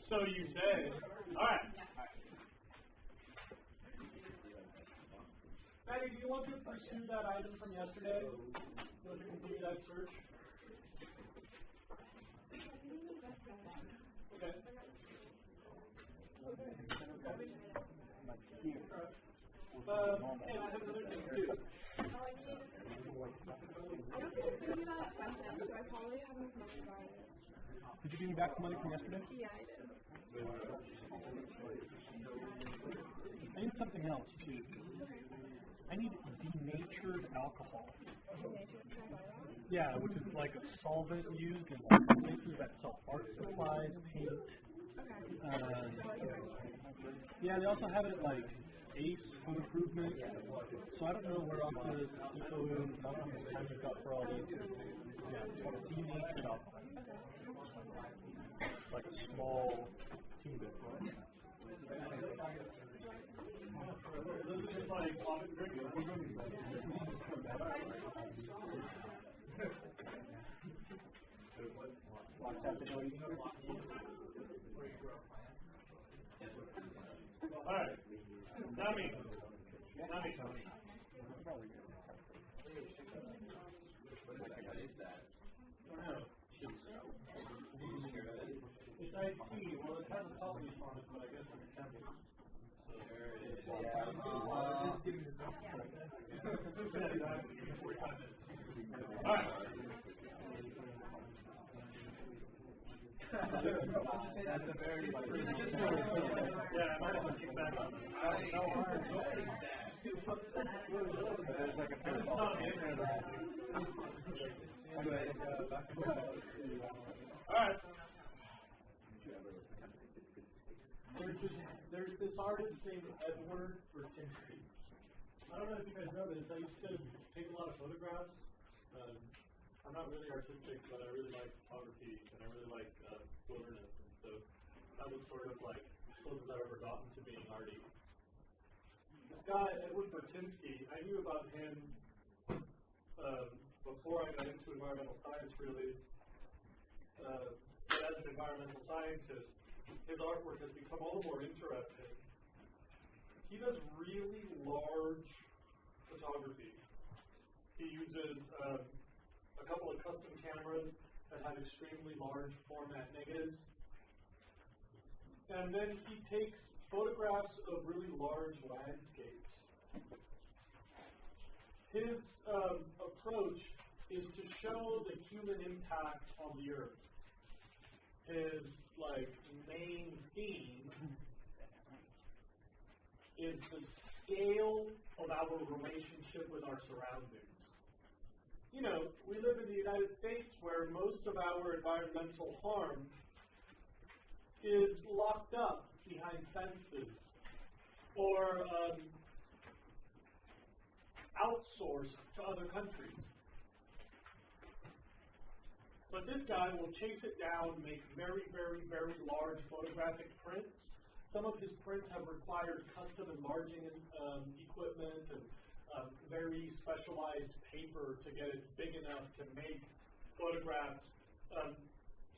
So you say, all right. Maggie, do you want to pursue that item from yesterday? Do you want to continue that search? Okay. And I have another thing too. I don't think I sent you that sentence, so I probably haven't thought about it. Did you give me back the money from yesterday? Yeah, I did. I need something else too. I need denatured alcohol. Yeah, which is like a solvent used in places that sell art supplies, paint. Yeah, they also have it at like ACE, Home Improvement. So I don't know where else the info is, and I don't know how much time you've got for all these. Yeah, it's called denatured alcohol. It's like a small team bit. This is just like coffee drinking. All right. Now me. It's IT. Well, it has a publish on it, but I guess it's template. All right. That's a very yeah, I might have to keep back on. There's like a all right. There's this artist named Edward Bertinsky. I don't know if you guys know this. I used to take a lot of photographs. I'm not really artistic, but I really like photography, and I really like wilderness, and so that was sort of like as close as I've ever gotten to being arty. This guy, Edward Bertinsky, I knew about him before I got into environmental science, really. But as an environmental scientist, his artwork has become all the more interesting. He does really large photography. He uses a couple of custom cameras that have extremely large format negatives. And then he takes photographs of really large landscapes. His approach is to show the human impact on the earth. His main theme is the scale of our relationship with our surroundings. You know, we live in the United States where most of our environmental harm is locked up behind fences or outsourced to other countries. But this guy will chase it down, make very, very, very large photographic prints. Some of his prints have required custom enlarging equipment and very specialized paper to get it big enough to make photographs.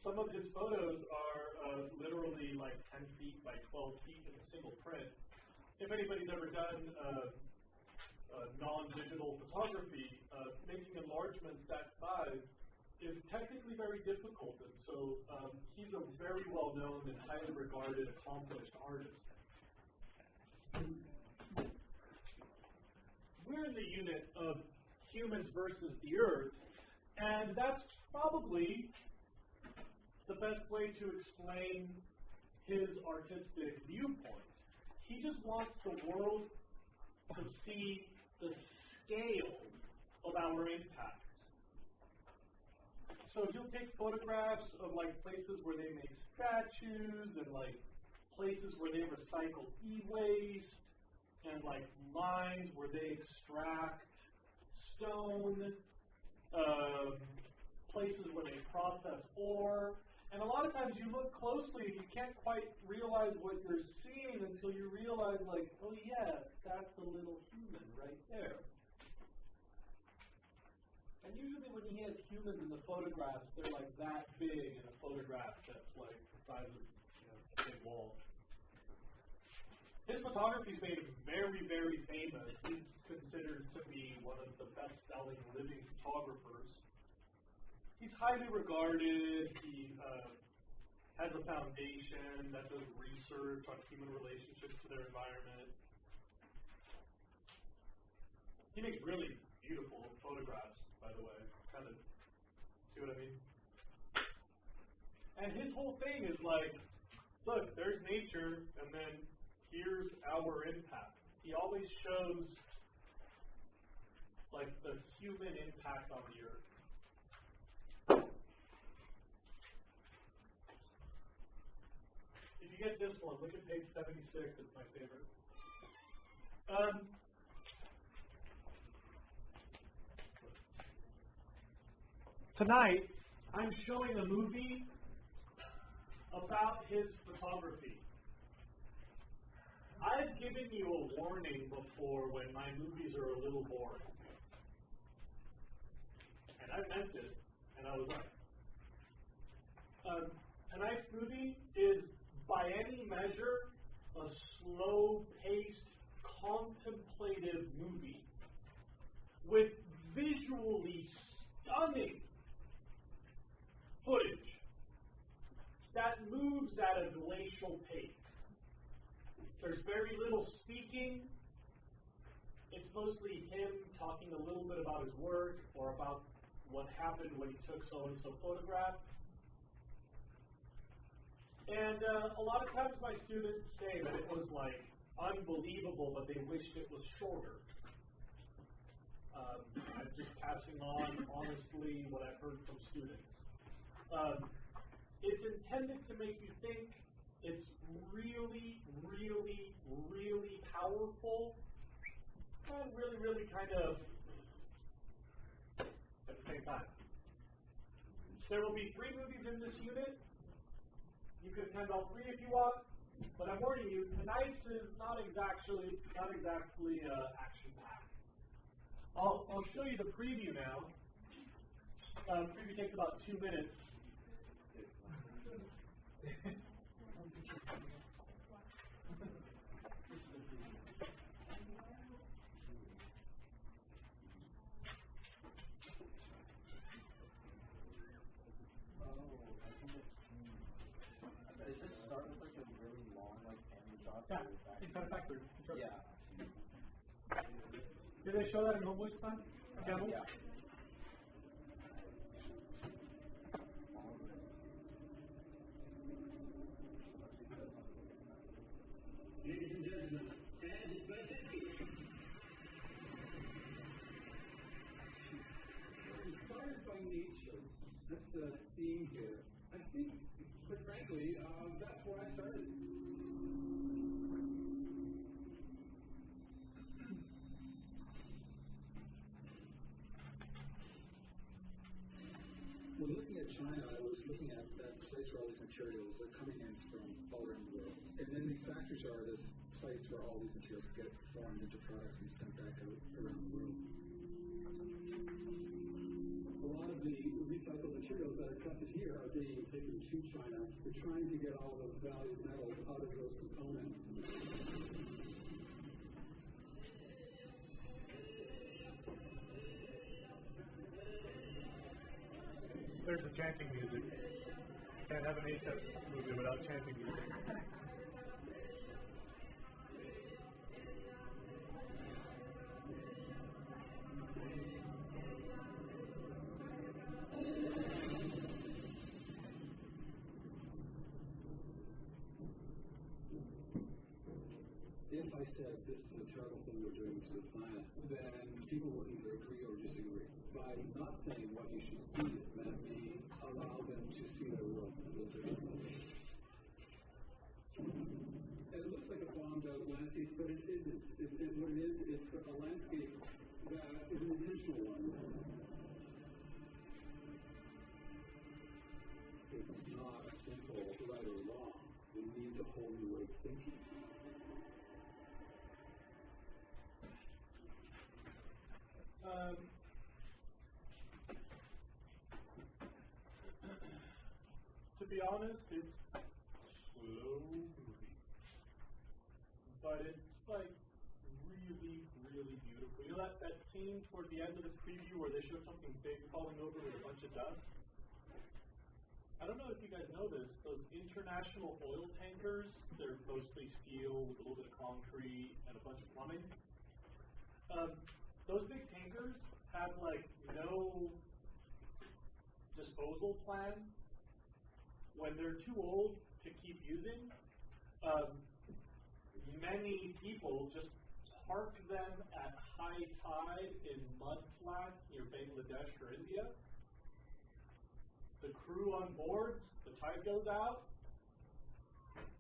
Some of his photos are literally like 10 feet by 12 feet in a single print. If anybody's ever done non-digital photography, making enlargements that size is technically very difficult, and so he's a very well-known and highly regarded, accomplished artist. We're in the unit of humans versus the earth, and that's probably the best way to explain his artistic viewpoint. He just wants the world to see the scale of our impact. So he'll take photographs of places where they make statues and places where they recycle e-waste and mines where they extract stone, places where they process ore. And a lot of times you look closely and you can't quite realize what you're seeing until you realize oh yeah, that's a little human right there. And usually when he has humans in the photographs, they're that big in a photograph that's the size of big wall. His photography's made him very, very famous. He's considered to be one of the best-selling living photographers. He's highly regarded. He has a foundation that does research on human relationships to their environment. He makes really beautiful photographs, by the way. Kind of, see what I mean? And his whole thing is like, look, there's nature, and then here's our impact. He always shows like the human impact on the earth. If you get this one, look at page 76, it's my favorite. Tonight, I'm showing a movie about his photography. I've given you a warning before when my movies are a little boring. And I meant it, and I was right. Tonight's movie is, by any measure, a slow-paced, contemplative movie with visually stunning footage that moves at a glacial pace. There's very little speaking. It's mostly him talking a little bit about his work or about what happened when he took so-and-so photograph. And a lot of times my students say that it was like unbelievable, but they wished it was shorter. I'm just passing on, honestly, what I've heard from students. It's intended to make you think. It's really, really, really powerful, and really, really kind of at the same time. There will be 3 movies in this unit. You can attend all 3 if you want, but I'm warning you, tonight's is not exactly action-packed. I'll show you the preview now. Preview takes about 2 minutes. Does this start with like a really long family shot? Yeah, it's kind of factory. Yeah. Did they show that in Homeboy's plan? Camels? Yeah. Ladies and gentlemen, SBHS. Inspired by nature. That's the theme here. I think, quite frankly, that's where I started. When looking at China, I was looking at that place where all these materials are coming in from all around the world. And then these factories are this place where all these materials get formed into products and sent back out around the world. A lot of the recycled materials that are collected here are being taken to China. They're trying to get all those valued metals out of those components. There's the chanting music. Can't have an ASEFS movie without chanting music. If I said this is a terrible thing we're doing to the planet, then people will either agree or disagree. By not saying what you should see, that may allow them to see their world a little differently. And it looks like a bombed-out landscape, but it isn't. What it is, it's a landscape that is an intentional one. It's not a simple right or wrong. It needs a whole new way of thinking. To be honest, it's slow but it's like really, really beautiful. You know that scene toward the end of the preview where they show something big falling over with a bunch of dust? I don't know if you guys know this, those international oil tankers, they're mostly steel with a little bit of concrete and a bunch of plumbing. Those big tankers have like no disposal plan. When they're too old to keep using, many people just park them at high tide in mud flats near Bangladesh or India. The crew on board, the tide goes out,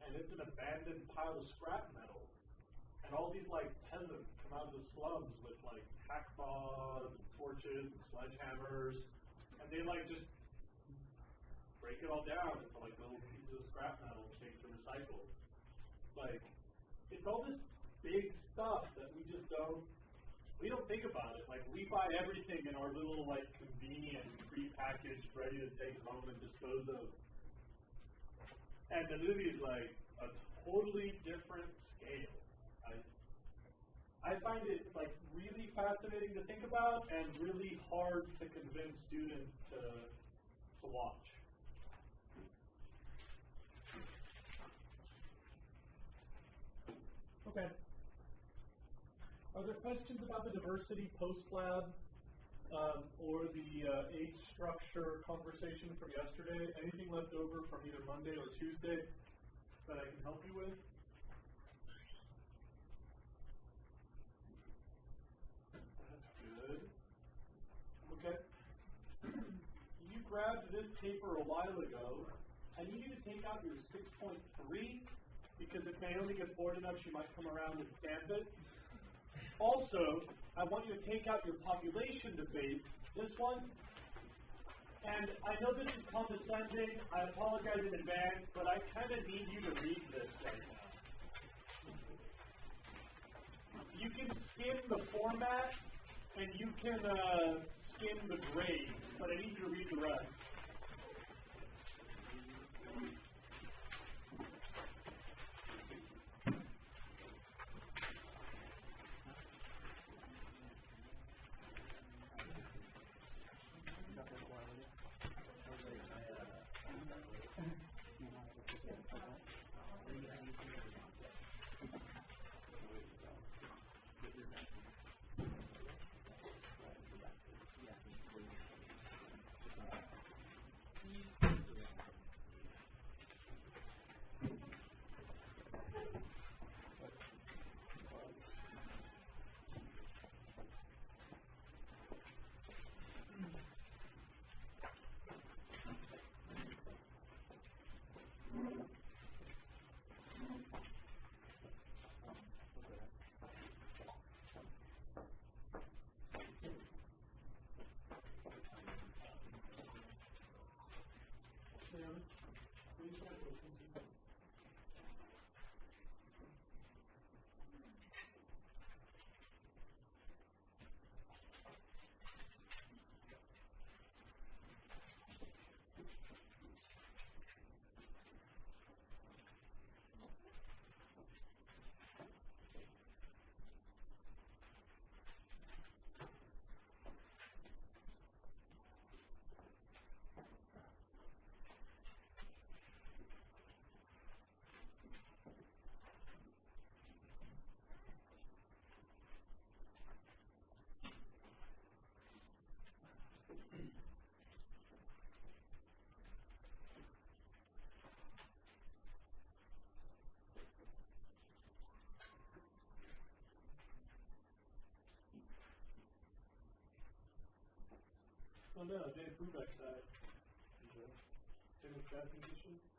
and it's an abandoned pile of scrap metal. And all these like peasants come out of the slums with like hacksaws and torches and sledgehammers, and they like just break it all down into like little pieces of scrap metal to take to recycle. Like, it's all this big stuff that we don't think about it. Like, we buy everything in our little like convenient, pre-packaged, ready to take home and dispose of. And the movie is like a totally different scale. I find it like really fascinating to think about and really hard to convince students to watch. Okay. Are there questions about the diversity post-lab or the age structure conversation from yesterday? Anything left over from either Monday or Tuesday that I can help you with? That's good. Okay. You grabbed this paper a while ago. I need you to take out your 6.3 because if Naomi gets bored enough, she might come around and stamp it. Also, I want you to take out your population debate, this one. And I know this is condescending, I apologize in advance, but I kind of need you to read this right now. You can skim the format, and you can skim the grades, but I need you to read the rest. Oh no, Dave Brubeck died. Same with bad condition.